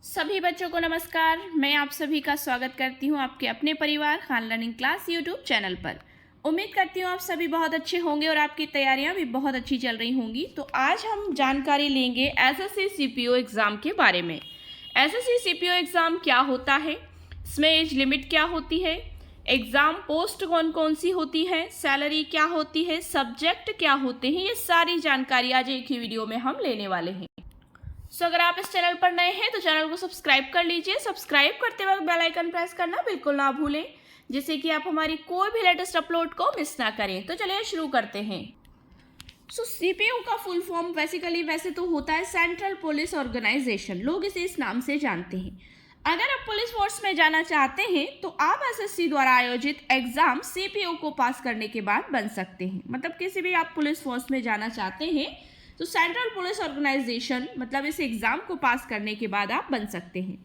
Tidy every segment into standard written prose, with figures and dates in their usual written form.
सभी बच्चों को नमस्कार। मैं आप सभी का स्वागत करती हूं आपके अपने परिवार Khan learning class YouTube channel पर। उम्मीद करती हूं आप सभी बहुत अच्छे होंगे और आपकी तैयारियां भी बहुत अच्छी चल रही होंगी। तो आज हम जानकारी लेंगे एसएससी सीपीओ एग्ज़ाम के बारे में। एसएससी सीपीओ एग्ज़ाम क्या होता है, इसमें एज लिमिट क्या होती है, एग्ज़ाम पोस्ट कौन कौन सी होती है, सैलरी क्या होती है, सब्जेक्ट क्या होते हैं, ये सारी जानकारी आज एक ही वीडियो में हम लेने वाले हैं। अगर आप इस चैनल पर नए हैं तो चैनल को सब्सक्राइब कर लीजिए। सब्सक्राइब करते वक्त बेल आइकन प्रेस करना बिल्कुल ना भूलें, जिससे कि आप हमारी कोई भी लेटेस्ट अपलोड को मिस ना करें। तो चलिए शुरू करते हैं। सीपीयू का फुल फॉर्म वैसे तो होता है सेंट्रल पुलिस ऑर्गेनाइजेशन, लोग इसे इस नाम से जानते हैं। अगर आप पुलिस फोर्स में जाना चाहते हैं तो आप एसएससी द्वारा आयोजित एग्जाम सीपीयू को पास करने के बाद बन सकते हैं। मतलब किसी भी आप पुलिस फोर्स में जाना चाहते हैं तो सेंट्रल पुलिस ऑर्गेनाइजेशन मतलब इस एग्ज़ाम को पास करने के बाद आप बन सकते हैं।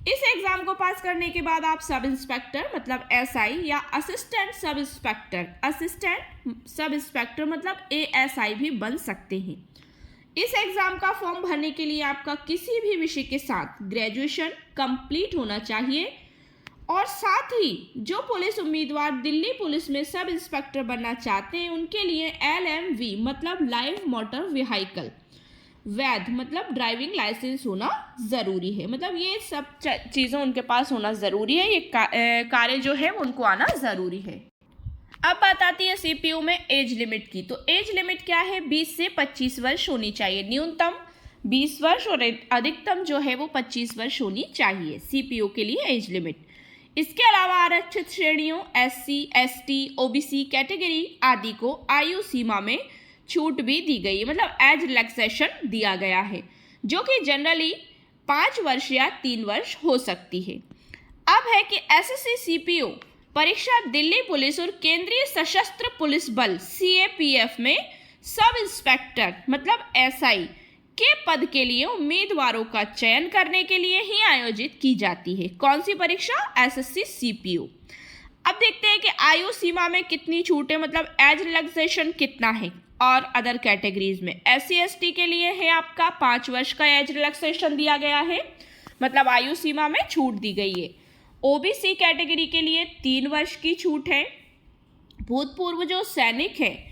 इस एग्ज़ाम को पास करने के बाद आप सब इंस्पेक्टर मतलब एसआई या असिस्टेंट सब इंस्पेक्टर मतलब एएसआई भी बन सकते हैं। इस एग्ज़ाम का फॉर्म भरने के लिए आपका किसी भी विषय के साथ ग्रेजुएशन कंप्लीट होना चाहिए और साथ ही जो पुलिस उम्मीदवार दिल्ली पुलिस में सब इंस्पेक्टर बनना चाहते हैं उनके लिए एलएमवी मतलब लाइव मोटर व्हीकल वैध मतलब ड्राइविंग लाइसेंस होना ज़रूरी है। मतलब ये सब चीज़ें उनके पास होना ज़रूरी है, ये कार्य जो है उनको आना ज़रूरी है। अब बात आती है सीपीयू में एज लिमिट की। तो एज लिमिट क्या है, 20 से 25 वर्ष होनी चाहिए। न्यूनतम 20 वर्ष और अधिकतम जो है वो 25 वर्ष होनी चाहिए सीपीयू के लिए एज लिमिट। इसके अलावा आरक्षित श्रेणियों एससी, एसटी, ओबीसी कैटेगरी आदि को आयु सीमा में छूट भी दी गई है, मतलब एज रिलैक्सेशन दिया गया है, जो कि जनरली 5 वर्ष या 3 वर्ष हो सकती है। अब है कि एसएससी सीपीओ परीक्षा दिल्ली पुलिस और केंद्रीय सशस्त्र पुलिस बल सीएपीएफ में सब इंस्पेक्टर मतलब एसआई के पद के लिए उम्मीदवारों का चयन करने के लिए ही आयोजित की जाती है। कौन सी परीक्षा, एसएससी सीपीओ। अब देखते हैं कि आयु सीमा में कितनी छूट है, मतलब एज रिलैक्सेशन कितना है। और अदर कैटेगरीज में एससी एसटी के लिए है आपका 5 वर्ष का एज रिलैक्सेशन दिया गया है, मतलब आयु सीमा में छूट दी गई है। ओबीसी कैटेगरी के लिए 3 वर्ष की छूट है। भूतपूर्व जो सैनिक है,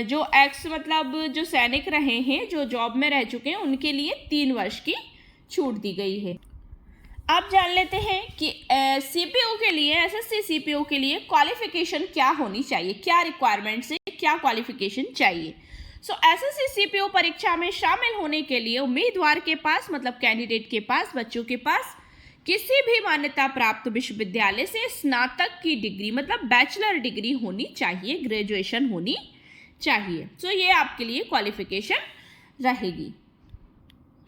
जो एक्स मतलब जो सैनिक रहे हैं, जो जॉब में रह चुके हैं, उनके लिए 3 वर्ष की छूट दी गई है। अब जान लेते हैं कि सीपीओ के लिए, एसएससी सीपीओ के लिए क्वालिफिकेशन क्या होनी चाहिए, क्या रिक्वायरमेंट्स है, क्या क्वालिफिकेशन चाहिए। एसएससी सीपीओ परीक्षा में शामिल होने के लिए उम्मीदवार के पास मतलब कैंडिडेट के पास, बच्चों के पास किसी भी मान्यता प्राप्त विश्वविद्यालय से स्नातक की डिग्री मतलब बैचलर डिग्री होनी चाहिए, ग्रेजुएशन होनी चाहिए। ये आपके लिए क्वालिफिकेशन रहेगी।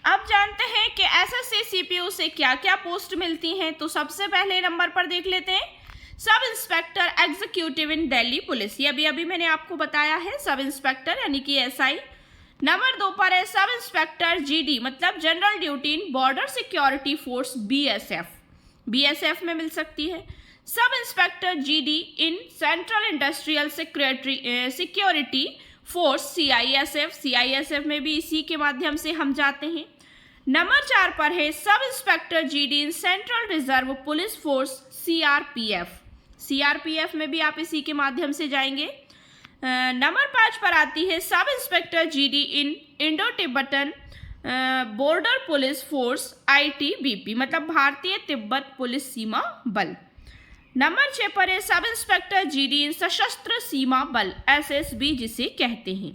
अब जानते हैं कि एसएससी सीपीयू से क्या क्या पोस्ट मिलती हैं। तो सबसे पहले नंबर पर देख लेते हैं सब इंस्पेक्टर एग्जीक्यूटिव इन दिल्ली पुलिस, ये अभी मैंने आपको बताया है, सब इंस्पेक्टर यानी कि एसआई। नंबर 2 पर है सब इंस्पेक्टर जीडी मतलब जनरल ड्यूटी इन बॉर्डर सिक्योरिटी फोर्स बीएसएफ में मिल सकती है। Sub inspector GD in central industrial security force CISF में भी इसी के माध्यम से हम जाते हैं। नंबर 4 पर है sub inspector GD in central reserve police force CRPF में भी आप इसी के माध्यम से जाएंगे। नंबर 5 पर आती है सब इंस्पेक्टर जीडी इन Indo Tibetan border police force ITBP मतलब भारतीय तिब्बत पुलिस सीमा बल। नंबर 6 पर है सब इंस्पेक्टर जीडी इन सशस्त्र सीमा बल एसएसबी जिसे कहते हैं।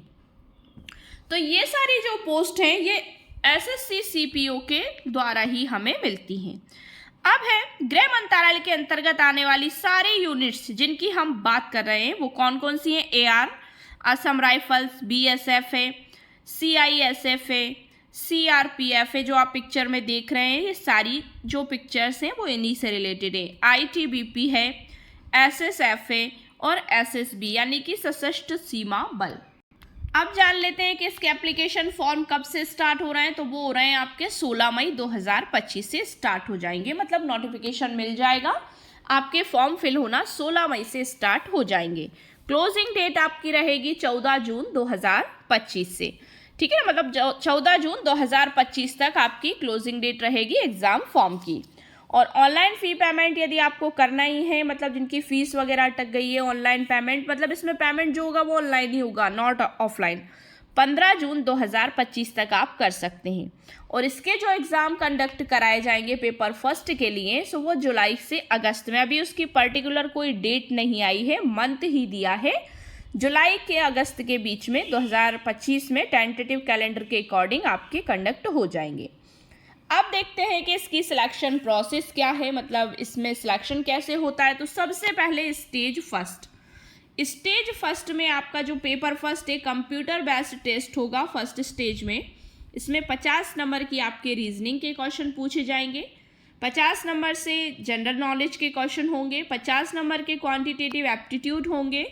तो ये सारी जो पोस्ट हैं ये एसएससी सीपीओ के द्वारा ही हमें मिलती हैं। अब है गृह मंत्रालय के अंतर्गत आने वाली सारी यूनिट्स जिनकी हम बात कर रहे हैं वो कौन कौन सी हैं। एआर असम राइफल्स, बीएसएफ है, सीआईएसएफ है, सीआरपीएफ है जो आप पिक्चर में देख रहे हैं। ये सारी जो पिक्चर्स हैं वो इन्हीं से रिलेटेड है। आईटीबीपी है, एसएसएफ है और एसएसबी यानी कि सशस्त्र सीमा बल। अब जान लेते हैं कि इसके एप्लीकेशन फॉर्म कब से स्टार्ट हो रहे हैं। तो वो हो रहे हैं आपके 16 मई 2025 से स्टार्ट हो जाएंगे, मतलब नोटिफिकेशन मिल जाएगा, आपके फॉर्म फिल होना 16 मई से स्टार्ट हो जाएंगे। क्लोजिंग डेट आपकी रहेगी 14 जून 2025 से। ठीक है ना, मतलब 14 जून 2025 तक आपकी क्लोजिंग डेट रहेगी एग्ज़ाम फॉर्म की। और ऑनलाइन फ़ी पेमेंट यदि आपको करना ही है, मतलब जिनकी फ़ीस वगैरह अटक गई है, ऑनलाइन पेमेंट, मतलब इसमें पेमेंट जो होगा वो ऑनलाइन ही होगा, नॉट ऑफलाइन, 15 जून 2025 तक आप कर सकते हैं। और इसके जो एग्ज़ाम कंडक्ट कराए जाएंगे पेपर फर्स्ट के लिए, सो वो जुलाई से अगस्त में, अभी उसकी पर्टिकुलर कोई डेट नहीं आई है, मंथ ही दिया है, जुलाई के अगस्त के बीच में 2025 में टेंटेटिव कैलेंडर के अकॉर्डिंग आपके कंडक्ट हो जाएंगे। अब देखते हैं कि इसकी सिलेक्शन प्रोसेस क्या है, मतलब इसमें सिलेक्शन कैसे होता है। तो सबसे पहले स्टेज फर्स्ट में आपका जो पेपर फर्स्ट है कंप्यूटर बेस्ड टेस्ट होगा फर्स्ट स्टेज में। इसमें 50 नंबर की आपके रीजनिंग के क्वेश्चन पूछे जाएंगे, 50 नंबर से जनरल नॉलेज के क्वेश्चन होंगे, 50 नंबर के क्वांटिटेटिव एप्टीट्यूड होंगे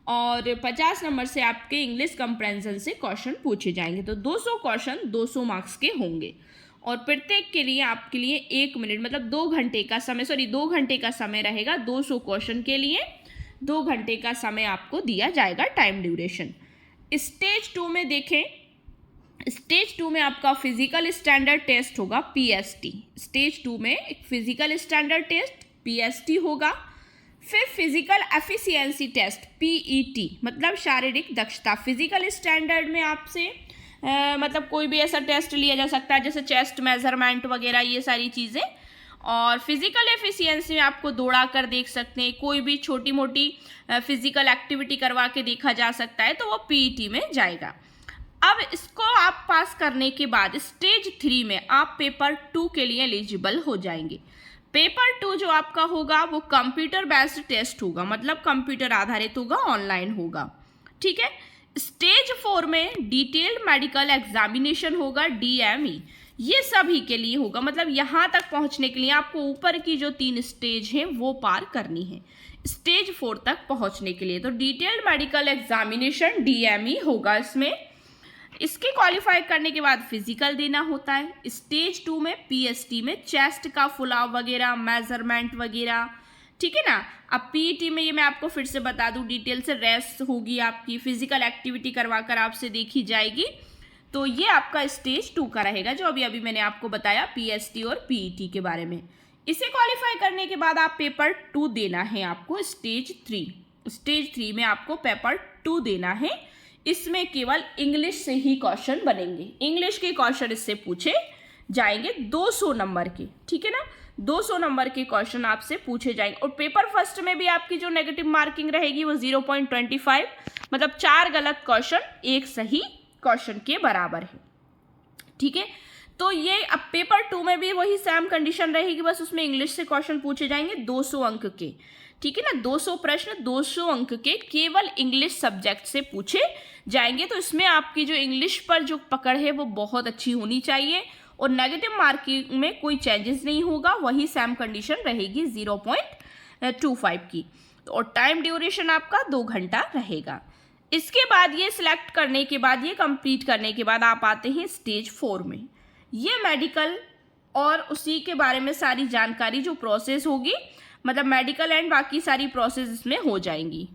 और 50 नंबर से आपके इंग्लिश कंप्रेंशन से क्वेश्चन पूछे जाएंगे। तो 200 क्वेश्चन 200 मार्क्स के होंगे और प्रत्येक के लिए आपके लिए 1 मिनट, मतलब 2 घंटे का समय, 2 घंटे का समय रहेगा। 200 क्वेश्चन के लिए 2 घंटे का समय आपको दिया जाएगा, टाइम ड्यूरेशन। स्टेज 2 में देखें, स्टेज 2 में आपका फिजिकल स्टैंडर्ड टेस्ट होगा, PST। स्टेज 2 में एक फिजिकल स्टैंडर्ड टेस्ट PST होगा। फिर फिजिकल एफिशिएंसी टेस्ट PET, मतलब शारीरिक दक्षता। फिजिकल स्टैंडर्ड में आपसे मतलब कोई भी ऐसा टेस्ट लिया जा सकता है जैसे चेस्ट मेजरमेंट वगैरह, ये सारी चीज़ें। और फिजिकल एफिशिएंसी में आपको दौड़ा कर देख सकते हैं, कोई भी छोटी मोटी फिजिकल एक्टिविटी करवा के देखा जा सकता है, तो वो PET में जाएगा। अब इसको आप पास करने के बाद स्टेज 3 में आप पेपर 2 के लिए एलिजिबल हो जाएंगे। पेपर 2 जो आपका होगा वो कंप्यूटर बेस्ड टेस्ट होगा, मतलब कंप्यूटर आधारित होगा, ऑनलाइन होगा, ठीक है। स्टेज 4 में डिटेल्ड मेडिकल एग्जामिनेशन होगा, DME। ये सभी के लिए होगा, मतलब यहाँ तक पहुँचने के लिए आपको ऊपर की जो 3 स्टेज हैं वो पार करनी है स्टेज 4 तक पहुँचने के लिए। तो डिटेल्ड मेडिकल एग्जामिनेशन DME होगा इसमें। इसके क्वालिफाई करने के बाद फिजिकल देना होता है। स्टेज 2 में PST में चेस्ट का फुलाव वगैरह, मेजरमेंट वगैरह, ठीक है ना। अब PET में ये मैं आपको फिर से बता दूं, डिटेल से रेस्ट होगी आपकी, फिजिकल एक्टिविटी करवा कर आपसे देखी जाएगी। तो ये आपका स्टेज 2 का रहेगा, जो अभी मैंने आपको बताया PST और PET के बारे में। इसे क्वालिफाई करने के बाद आप पेपर 2 देना है आपको, स्टेज 3। स्टेज 3 में आपको पेपर 2 देना है। इसमें केवल इंग्लिश से ही क्वेश्चन बनेंगे, इंग्लिश के क्वेश्चन इससे पूछे जाएंगे 200 नंबर के, ठीक है ना। 200 नंबर के क्वेश्चन आपसे पूछे जाएंगे। और पेपर फर्स्ट में भी आपकी जो नेगेटिव मार्किंग रहेगी वो 0.25, मतलब 4 गलत क्वेश्चन 1 सही क्वेश्चन के बराबर है, ठीक है। तो ये अब पेपर 2 में भी वही सेम कंडीशन रहेगी, बस उसमें इंग्लिश से क्वेश्चन पूछे जाएंगे 200 अंक के, ठीक है ना। 200 प्रश्न 200 अंक के केवल इंग्लिश सब्जेक्ट से पूछे जाएंगे। तो इसमें आपकी जो इंग्लिश पर जो पकड़ है वो बहुत अच्छी होनी चाहिए और नेगेटिव मार्किंग में कोई चेंजेस नहीं होगा, वही सेम कंडीशन रहेगी 0.25 की। और टाइम ड्यूरेशन आपका 2 घंटा रहेगा। इसके बाद ये सिलेक्ट करने के बाद, ये कंप्लीट करने के बाद आप आते हैं स्टेज 4 में। ये मेडिकल और उसी के बारे में सारी जानकारी जो प्रोसेस होगी, मतलब मेडिकल एंड बाकी सारी प्रोसेस इसमें हो जाएंगी।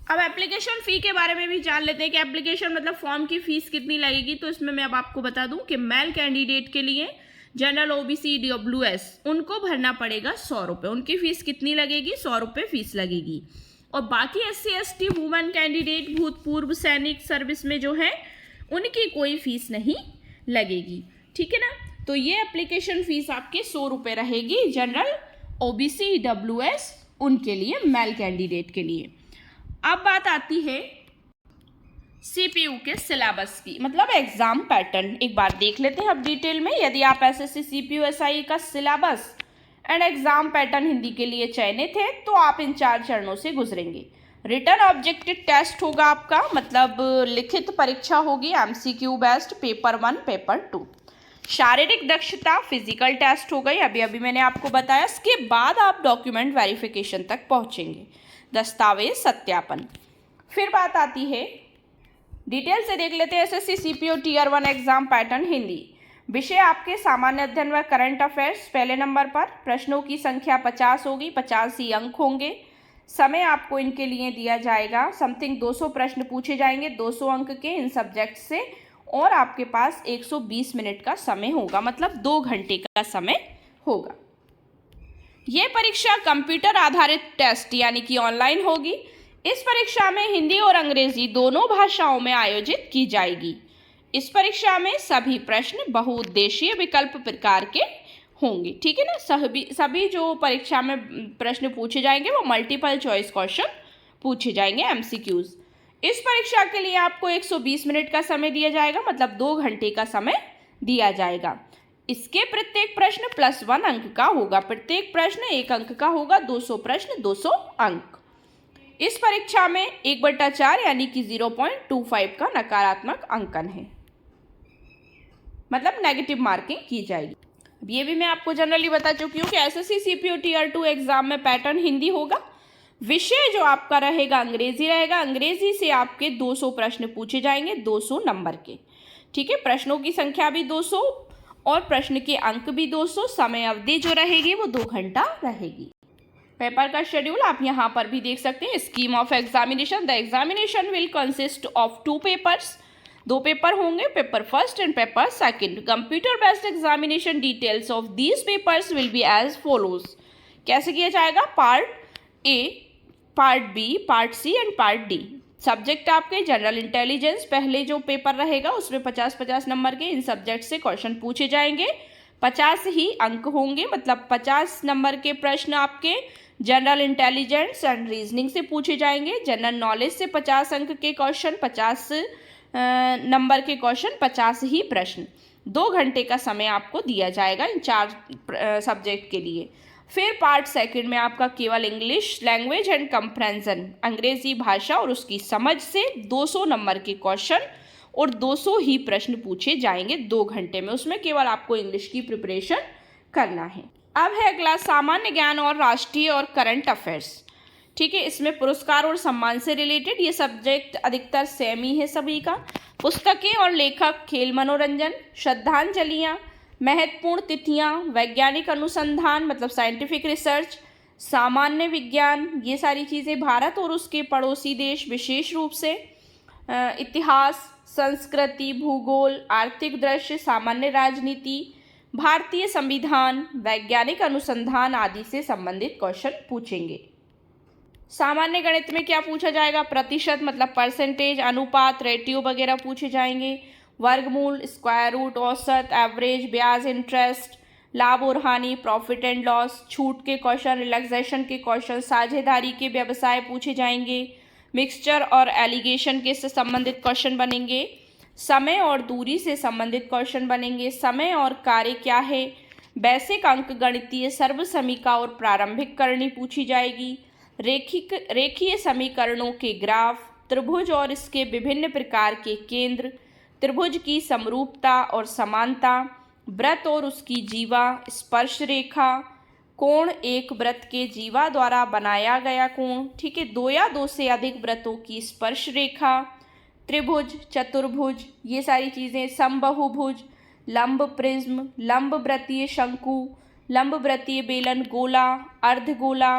अब एप्लीकेशन फ़ी के बारे में भी जान लेते हैं कि एप्लीकेशन मतलब फॉर्म की फ़ीस कितनी लगेगी। तो इसमें मैं अब आपको बता दूं कि मेल कैंडिडेट के लिए जनरल OBC EWS उनको भरना पड़ेगा 100 रुपये। उनकी फ़ीस कितनी लगेगी? 100 रुपये फ़ीस लगेगी। और बाकी SC ST वुमेन कैंडिडेट, भूतपूर्व सैनिक सर्विस में जो है, उनकी कोई फ़ीस नहीं लगेगी, ठीक है ना। तो ये एप्लीकेशन फ़ीस आपके 100 रुपये रहेगी जनरल OBC EWS उनके लिए, मेल कैंडिडेट के लिए। अब बात आती है CPU के सिलेबस की, मतलब एग्जाम पैटर्न। एक बार देख लेते हैं अब डिटेल में। यदि आप SSC CPU SI का syllabus and exam pattern Hindi के लिए चयनित है तो आप इन 4 चरणों से गुजरेंगे। रिटन ऑब्जेक्टिव टेस्ट होगा आपका, मतलब लिखित परीक्षा होगी MCQ बेस्ड, पेपर 1 पेपर 2। शारीरिक दक्षता फिजिकल टेस्ट हो गई, अभी मैंने आपको बताया। इसके बाद आप डॉक्यूमेंट वेरिफिकेशन तक पहुंचेंगे, दस्तावेज सत्यापन। फिर बात आती है, डिटेल से देख लेते हैं SSC CPU Tier 1 exam pattern Hindi. विषय आपके सामान्य अध्ययन व करंट अफेयर्स पहले नंबर पर। प्रश्नों की संख्या 50 होगी, 50 ही अंक होंगे। समय आपको इनके लिए दिया जाएगा समथिंग 200 प्रश्न पूछे जाएंगे 200 अंक के इन सब्जेक्ट से, और आपके पास 120 मिनट का समय होगा, मतलब 2 घंटे का समय होगा। ये परीक्षा कंप्यूटर आधारित टेस्ट यानी कि ऑनलाइन होगी। इस परीक्षा में हिंदी और अंग्रेजी दोनों भाषाओं में आयोजित की जाएगी। इस परीक्षा में सभी प्रश्न बहुउद्देशीय विकल्प प्रकार के होंगे, ठीक है ना। सभी जो परीक्षा में प्रश्न पूछे जाएंगे वो मल्टीपल चॉइस क्वेश्चन पूछे जाएंगे, एमसीक्यूज। इस परीक्षा के लिए आपको 120 मिनट का समय दिया जाएगा, मतलब 2 घंटे का समय दिया जाएगा। इसके प्रत्येक प्रश्न +1 अंक का होगा, प्रत्येक प्रश्न 1 अंक का होगा, 200 प्रश्न 200 अंक। इस परीक्षा में 1/4 यानी कि 0.25 का नकारात्मक अंकन है, मतलब नेगेटिव मार्किंग की जाएगी। अब ये भी मैं आपको जनरली बता चुकी हूँ कि एसएससी सीपीओ टियर 2 एग्जाम में पैटर्न हिंदी होगा, विषय जो आपका रहेगा अंग्रेजी रहेगा। अंग्रेजी से आपके 200 प्रश्न पूछे जाएंगे 200 नंबर के, ठीक है। प्रश्नों की संख्या भी 200 और प्रश्न के अंक भी 200। समय अवधि जो रहेगी वो 2 घंटा रहेगी। पेपर का शेड्यूल आप यहाँ पर भी देख सकते हैं। Scheme of examination, the examination will consist of 2 papers, 2 paper होंगे, paper first and paper second. Computer based examination details of these papers will be as follows. कैसे किया जाएगा? Part A, part B, part C and part D. Subject आपके general intelligence, पहले जो paper रहेगा उसमें 50-50 number के इन सब्जेक्ट से क्वेश्चन पूछे जाएंगे, 50 ही अंक होंगे, मतलब 50 नंबर के प्रश्न आपके जनरल इंटेलिजेंस एंड रीजनिंग से पूछे जाएंगे। जनरल नॉलेज से 50 अंक के क्वेश्चन, 50 नंबर के क्वेश्चन, 50 ही प्रश्न। 2 घंटे का समय आपको दिया जाएगा इन 4 सब्जेक्ट के लिए। फिर पार्ट सेकंड में आपका केवल इंग्लिश लैंग्वेज एंड कंप्रेंजन, अंग्रेजी भाषा और उसकी समझ से 200 नंबर के क्वेश्चन और 200 ही प्रश्न पूछे जाएंगे 2 घंटे में। उसमें केवल आपको इंग्लिश की प्रिपरेशन करना है। अब है अगला सामान्य ज्ञान और राष्ट्रीय और करंट अफेयर्स, ठीक है। इसमें पुरस्कार और सम्मान से रिलेटेड ये सब्जेक्ट अधिकतर सेम ही है सभी का। पुस्तकें और लेखक, खेल मनोरंजन, श्रद्धांजलियाँ, महत्वपूर्ण तिथियां, वैज्ञानिक अनुसंधान मतलब साइंटिफिक रिसर्च, सामान्य विज्ञान, ये सारी चीज़ें, भारत और उसके पड़ोसी देश विशेष रूप से, इतिहास, संस्कृति, भूगोल, आर्थिक दृश्य, सामान्य राजनीति, भारतीय संविधान, वैज्ञानिक अनुसंधान आदि से संबंधित क्वेश्चन पूछेंगे। सामान्य गणित में क्या पूछा जाएगा? प्रतिशत मतलब परसेंटेज, अनुपात, रेटियो वगैरह पूछे जाएंगे। वर्गमूल, स्क्वायर रूट, औसत, एवरेज, ब्याज, इंटरेस्ट, लाभ और हानि, प्रॉफिट एंड लॉस, छूट के क्वेश्चन, रिलैक्सेशन के क्वेश्चन, साझेदारी के व्यवसाय पूछे जाएंगे। मिक्सचर और एलिगेशन के से संबंधित क्वेश्चन बनेंगे। समय और दूरी से संबंधित क्वेश्चन बनेंगे। समय और कार्य क्या है? बेसिक अंक गणितीय सर्वसमीका और प्रारंभिक करणी पूछी जाएगी। रेखीय समीकरणों के ग्राफ, त्रिभुज और इसके विभिन्न प्रकार के केंद्र, त्रिभुज की समरूपता और समानता, वृत्त और उसकी जीवा, स्पर्श रेखा, कोण, एक वृत्त के जीवा द्वारा बनाया गया कोण, ठीक है, 2 या 2 से अधिक वृत्तों की स्पर्श रेखा, त्रिभुज, चतुर्भुज, ये सारी चीज़ें, समबाहुभुज, लंब प्रिज्म, लंब वृत्तीय शंकु, लंब वृत्तीय बेलन, गोला, अर्धगोला,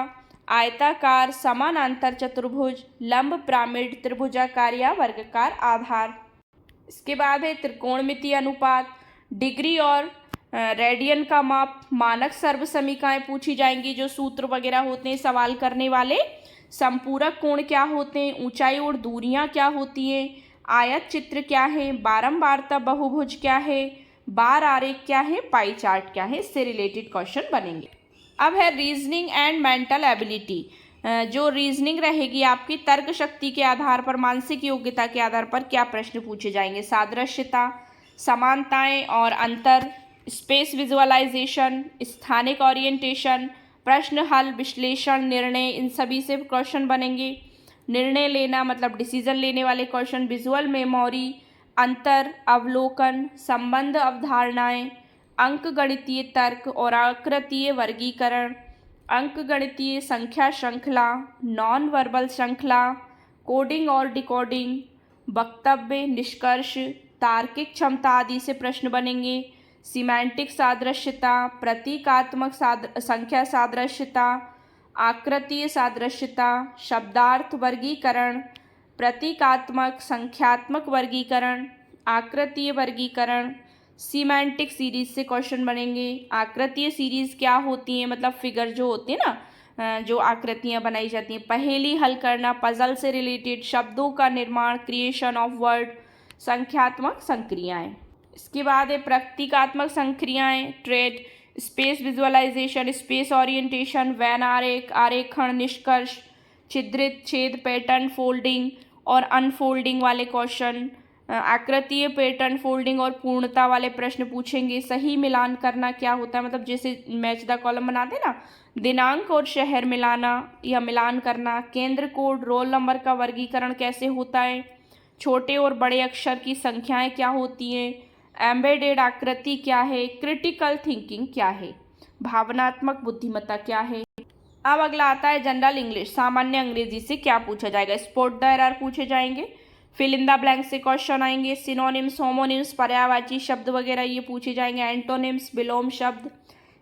आयताकार, समानांतर चतुर्भुज, लंब पिरामिड, त्रिभुजाकार या वर्गाकार आधार। इसके बाद है त्रिकोणमितीय अनुपात, डिग्री और रेडियन का माप, मानक सर्वसमीकाएं पूछी जाएंगी, जो सूत्र वगैरह होते हैं सवाल करने वाले। संपूरक कोण क्या होते हैं, ऊंचाई और दूरियां क्या होती हैं, आयत चित्र क्या है, बारंबारता बहुभुज क्या है, बार आरेख क्या है, पाई चार्ट क्या है, इससे रिलेटेड क्वेश्चन बनेंगे। अब है रीजनिंग एंड मेंटल एबिलिटी, जो रीजनिंग रहेगी आपकी तर्क शक्ति के आधार पर, मानसिक योग्यता के आधार पर क्या प्रश्न पूछे जाएंगे। सादृश्यता, समानताएं और अंतर, स्पेस विजुअलाइजेशन, स्थानिक ओरिएंटेशन, प्रश्न हल, विश्लेषण, निर्णय, इन सभी से क्वेश्चन बनेंगे। निर्णय लेना मतलब डिसीजन लेने वाले क्वेश्चन, विजुअल मेमोरी, अंतर, अवलोकन, संबंध, अवधारणाएं, अंक गणितीय तर्क और आकृतीय वर्गीकरण, अंक गणितीय संख्या श्रृंखला, नॉन वर्बल श्रृंखला, कोडिंग और डिकोडिंग, वक्तव्य, निष्कर्ष, तार्किक क्षमता आदि से प्रश्न बनेंगे। सिमेंटिक सादृश्यता, प्रतीकात्मक संख्या सादृश्यता, आकृतीय सादृश्यता, शब्दार्थ वर्गीकरण, प्रतीकात्मक संख्यात्मक वर्गीकरण, आकृतीय वर्गीकरण, सीमेंटिक सीरीज से क्वेश्चन बनेंगे। आकृतीय सीरीज क्या होती है, मतलब फिगर जो होती है ना, जो आकृतियां बनाई जाती हैं। पहेली हल करना, पजल से रिलेटेड, शब्दों का निर्माण, क्रिएशन ऑफ वर्ड, संख्यात्मक संक्रियाएं। इसके बाद है प्रतीकात्मक संक्रियाएं, trade, space visualization, space orientation, Venn आरेख, आरेखण, निष्कर्ष, छिद्रित, छेद, पैटर्न, फोल्डिंग और अनफोल्डिंग वाले क्वेश्चन। आकृतीय, पैटर्न, फोल्डिंग और पूर्णता वाले प्रश्न पूछेंगे। सही मिलान करना क्या होता है, मतलब जैसे मैच द कॉलम बनाते ना, दिनांक और शहर मिलाना या मिलान करना। केंद्र कोड, रोल नंबर का वर्गीकरण कैसे होता है। छोटे और बड़े अक्षर की संख्याएं क्या होती हैं। एम्बेडेड आकृति क्या है। क्रिटिकल थिंकिंग क्या है। भावनात्मक बुद्धिमत्ता क्या है। अब अगला आता है जनरल इंग्लिश, सामान्य अंग्रेजी से क्या पूछा जाएगा। स्पॉट द एरर पूछे जाएंगे, फिल इन द ब्लैंक से क्वेश्चन आएंगे। सिनोनिम्स, होमोनिम्स, पर्यायवाची शब्द वगैरह ये पूछे जाएंगे। एंटोनिम्स, विलोम शब्द,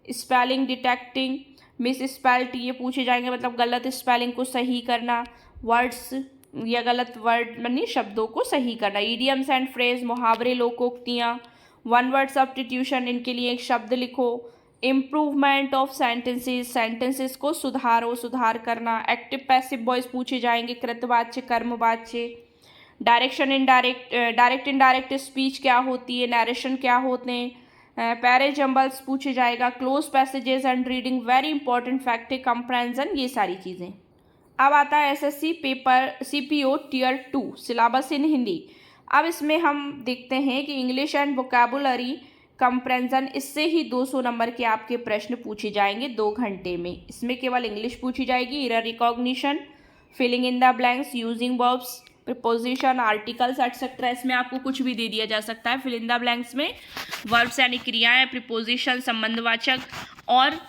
स्पेलिंग डिटेक्टिंग, मिस स्पेल्ट ये पूछे जाएंगे, मतलब गलत स्पेलिंग को सही करना। वर्ड्स या गलत वर्ड यानी शब्दों को सही करना। ईडियम्स एंड फ्रेज, मुहावरे, लोकोक्तियाँ। वन वर्ड सब्स्टिट्यूशन, इनके लिए एक शब्द लिखो। इम्प्रूवमेंट ऑफ सेंटेंसेस, सेंटेंसेस को सुधारो, सुधार करना। एक्टिव पैसिव वॉइस पूछे जाएंगे, कृतवाच्य, कर्मवाच्य। Direction indirect, direct indirect speech क्या होती है, नरेशन क्या होते हैं। पैरेजम्बल्स पूछे जाएगा। Close passages and reading, very important fact है। कंप्रेंजन, ये सारी चीज़ें। अब आता है SSC paper CPO tier 2 syllabus in Hindi. अब इसमें हम देखते हैं कि इंग्लिश एंड वोकैबुलरी कंप्रेंजन, इससे ही 200 नंबर के आपके प्रश्न पूछे जाएंगे 2 घंटे में। इसमें केवल इंग्लिश पूछी जाएगी, error recognition, filling in the blanks, using verbs, preposition, articles etcetera. इसमें आपको कुछ भी दे दिया जा सकता है। फिल इन द ब्लैंक्स में वर्ब्स यानी क्रियाएं, प्रीपोजिशन, संबंधवाचक और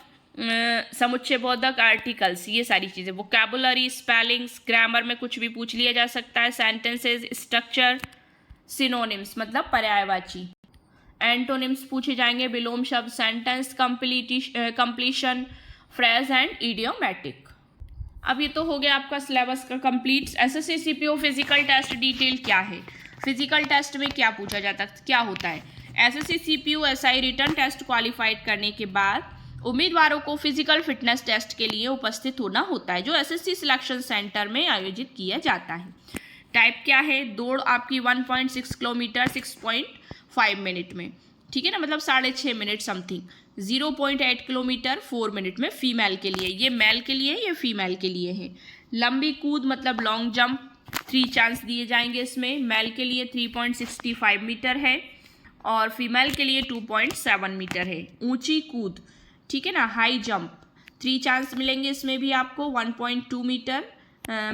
समुच्चयबोधक आर्टिकल्स, ये सारी चीज़ें। वोकैबुलरी, स्पेलिंग्स, ग्रामर में कुछ भी पूछ लिया जा सकता है। सेंटेंसेस, स्ट्रक्चर, सिनोनिम्स मतलब पर्यायवाची। एंटोनिम्स पूछे जाएंगे, विलोम शब्द, sentence completion, phrase and idiomatic. अब ये तो हो गया आपका सिलेबस का complete. SSC CPO physical test detail क्या है, फिजिकल टेस्ट में क्या पूछा जाता है, क्या होता है। SSC CPO SI written test qualified करने के बाद उम्मीदवारों को फिजिकल फिटनेस टेस्ट के लिए उपस्थित होना होता है, जो एसएससी सिलेक्शन सेंटर में आयोजित किया जाता है। टाइप क्या है, दौड़ आपकी 1.6 किलोमीटर 6.5 मिनट में, ठीक है ना, मतलब 6.5 मिनट समथिंग। 0.8 किलोमीटर 4 मिनट में फीमेल के लिए, ये मेल के लिए, ये फीमेल के लिए है। लंबी कूद मतलब लॉन्ग जंप 3 चांस दिए जाएंगे इसमें। मेल के लिए 3.65 मीटर है और फीमेल के लिए 2.7 मीटर है। ऊंची कूद, ठीक है ना, हाई जंप 3 चांस मिलेंगे इसमें भी आपको। 1.2 मीटर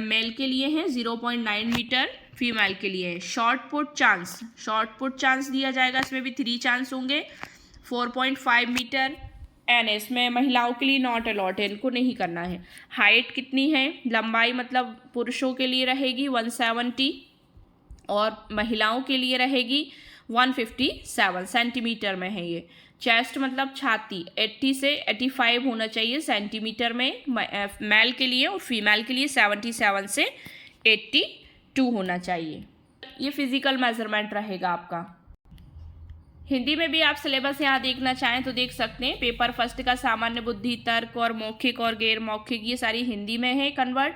मेल के लिए है, 0.9 मीटर फीमेल के लिए है। Short put chance, short put chance दिया जाएगा, इसमें भी 3 चांस होंगे, 4.5 मीटर। एन इसमें महिलाओं के लिए नॉट अलॉट है, इनको नहीं करना है। हाइट कितनी है, लंबाई मतलब पुरुषों के लिए रहेगी 170 और महिलाओं के लिए रहेगी 157 सेंटीमीटर में है ये। चेस्ट मतलब छाती 80 से 85 होना चाहिए सेंटीमीटर में मेल के लिए, और फीमेल के लिए 77 से 82 होना चाहिए। ये फिजिकल मेजरमेंट रहेगा आपका। हिंदी में भी आप सिलेबस यहाँ देखना चाहें तो देख सकते हैं। पेपर फर्स्ट का सामान्य बुद्धि, तर्क और मौखिक और गैर मौखिक, ये सारी हिंदी में है कन्वर्ट।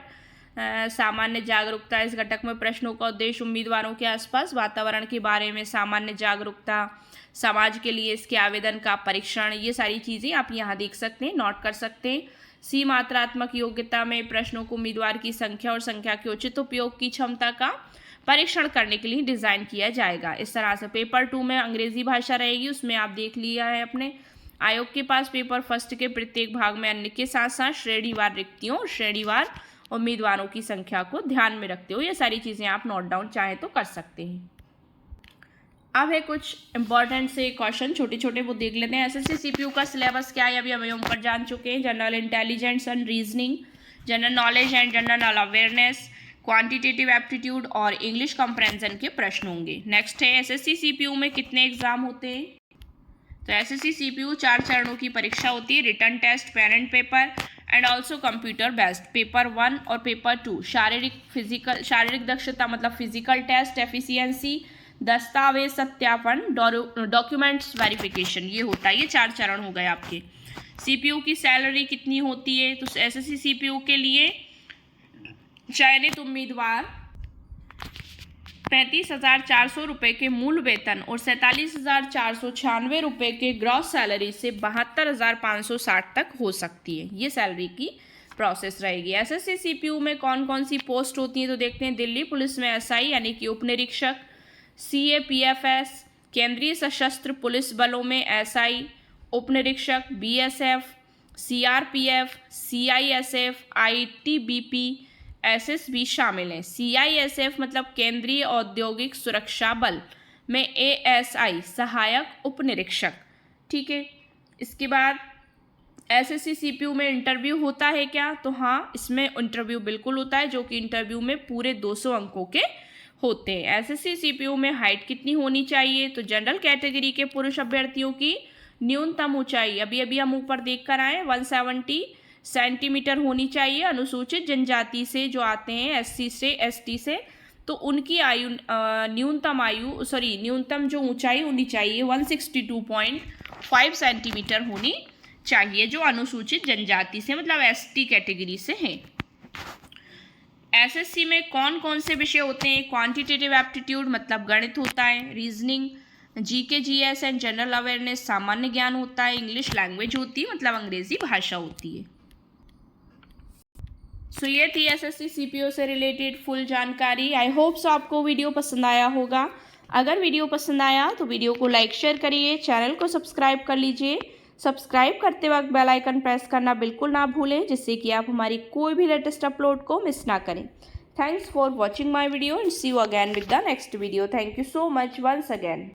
सामान्य जागरूकता, इस घटक में प्रश्नों का उद्देश्य उम्मीदवारों के आसपास वातावरण के बारे में सामान्य जागरूकता, समाज के लिए इसके आवेदन का परीक्षण, ये सारी चीज़ें आप यहाँ देख सकते हैं, नोट कर सकते हैं। सी मात्रात्मक योग्यता में प्रश्नों को उम्मीदवार की संख्या और संख्या के उचित उपयोग की क्षमता का परीक्षण करने के लिए डिज़ाइन किया जाएगा। इस तरह से पेपर 2 में अंग्रेजी भाषा रहेगी, उसमें आप देख लिया है अपने। आयोग के पास पेपर फर्स्ट के प्रत्येक भाग में अन्य के साथ साथ श्रेणीवार रिक्तियों और श्रेणीवार उम्मीदवारों की संख्या को ध्यान में रखते हो ये सारी चीज़ें आप नोट डाउन चाहे तो कर सकते हैं। अब है कुछ इंपॉर्टेंट से क्वेश्चन, छोटे छोटे वो देख लेते हैं। एसएससी सीपीयू का सिलेबस क्या है अभी हम ऊपर जान चुके हैं। General intelligence and reasoning, general knowledge and general awareness, quantitative aptitude और इंग्लिश कंप्रेंजन के प्रश्न होंगे। नेक्स्ट है एसएससी सीपीयू में कितने एग्जाम होते हैं। तो एसएससी सीपीयू 4 चरणों की परीक्षा होती है। Written test, parent paper, and also computer based. Paper 1 और पेपर 2 शारीरिक दक्षता मतलब फिजिकल टेस्ट एफिशिएंसी, दस्तावेज सत्यापन, डॉक्यूमेंट्स वेरिफिकेशन, ये होता है। ये 4 चरण हो गए आपके। सीपीयू की सैलरी कितनी होती है? तो एसएससी सीपीयू के लिए चयनित उम्मीदवार 35,400 रुपये के मूल वेतन और 47,496 रुपये के ग्रॉस सैलरी से 72,560 तक हो सकती है। ये सैलरी की प्रोसेस रहेगी। एसएससी सीपीयू में कौन कौन सी पोस्ट होती हैं तो देखते हैं। दिल्ली पुलिस में एसआई यानी कि उप निरीक्षक, सीएपीएफएस केंद्रीय सशस्त्र पुलिस बलों में एसआई उप निरीक्षक, BSF, CRPF, CISF, ITBP, SSB शामिल हैं। सीआईएसएफ मतलब केंद्रीय औद्योगिक सुरक्षा बल में एएसआई सहायक उप निरीक्षक, ठीक है। इसके बाद एसएससी सीपीयू में इंटरव्यू होता है क्या? तो हाँ, इसमें इंटरव्यू बिल्कुल होता है, जो कि इंटरव्यू में पूरे 200 अंकों के होते हैं। एसएससी सीपीयू में हाइट कितनी होनी चाहिए? तो जनरल कैटेगरी के पुरुष अभ्यर्थियों की न्यूनतम ऊंचाई अभी हम ऊपर देख कर आए 170 सेंटीमीटर होनी चाहिए। अनुसूचित जनजाति से जो आते हैं एससी से एसटी से, तो उनकी आयु न्यूनतम जो ऊंचाई होनी चाहिए 162.5 सेंटीमीटर होनी चाहिए, जो अनुसूचित जनजाति से मतलब एसटी कैटेगरी से हैं। एसएससी में कौन कौन से विषय होते हैं? क्वांटिटेटिव एप्टीट्यूड मतलब गणित होता है, reasoning, GK GS and general awareness सामान्य ज्ञान होता है, इंग्लिश लैंग्वेज होती है मतलब अंग्रेजी भाषा होती है। सो ये थी एसएससी सीपीयू से रिलेटेड फुल जानकारी। आई होप सो आपको वीडियो पसंद आया होगा। अगर वीडियो पसंद आया तो वीडियो को लाइक शेयर करिए, चैनल को सब्सक्राइब कर लीजिए। सब्सक्राइब करते वक्त बेल आइकन प्रेस करना बिल्कुल ना भूलें, जिससे कि आप हमारी कोई भी लेटेस्ट अपलोड को मिस ना करें। Thanks for watching my video and see you again with the next video. Thank you so much once again.